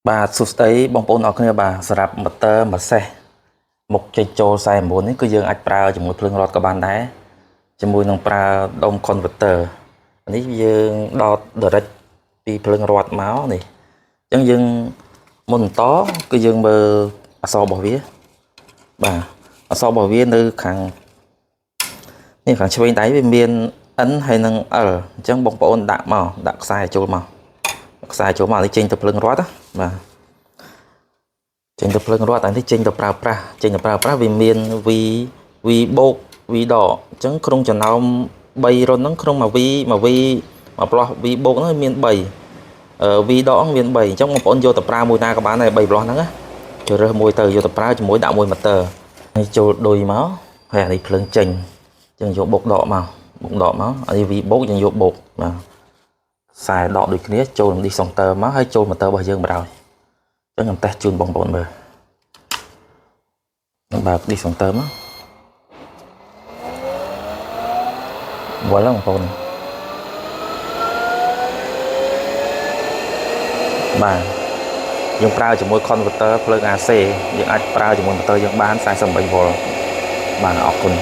បាទសួស្តីបងប្អូនអរគ្នាបាទសម្រាប់ motor មួយសេះមុខចេញចូល49នេះគឺយើងអាចប្រើជាមួយភ្លើងរត់ក៏បានដែរជាមួយនឹងប្រើដុំ converter នេះយើងដោត direct ពីភ្លើងរត់មកនេះអញ្ចឹងយើងមុនបន្តគឺយើងមើលអក្សររបស់វាបាទអក្សររបស់វានៅខាងនេះខាងឆ្វេងដៃវាមាន N ហើយនិង L អញ្ចឹងបងប្អូនដាក់មកដាក់ខ្សែចូលមកខ្សែចូលមកនេះចេញទៅភ្លើងរត់ណាបាទចេញទៅភ្លើងរត់អានេះចេញទៅប្រើប្រាស់ចេញទៅប្រើប្រាស់វាមាន V បូក V ដកអញ្ចឹងក្នុងចំណោម3រុនហ្នឹងក្នុងមួយ V មួយ V មួយផ្លោះ V បូកហ្នឹងមាន3V ដកមាន3អញ្ចឹងបងប្អូនយកទៅប្រើមួយណាក៏បានដែរ3ផ្លោះហ្នឹងណាចូលរើសមួយទៅយកទៅប្រើជាមួយដាក់មួយ motor ហើយចូលដុយមកហើយអានេះភ្លើងចេញអញ្ចឹងយកបូកដកមកអានេះ V បូកយើងយកបូកបាទខ្សែដកដូចគ្នាចូលនឹង disjunction មកហើយចូល motor របស់យើងបណ្ដោយអញ្ចឹងខ្ញុំតេស្តជូនបងប្អូនមើលខ្ញុំបើក disjunction មកវល់បងប្អូនបាទយើងប្រើជាមួយ converter ភ្លើង AC យើងអាចប្រើជាមួយ motor យើងបាន48 V បាទអរគុណ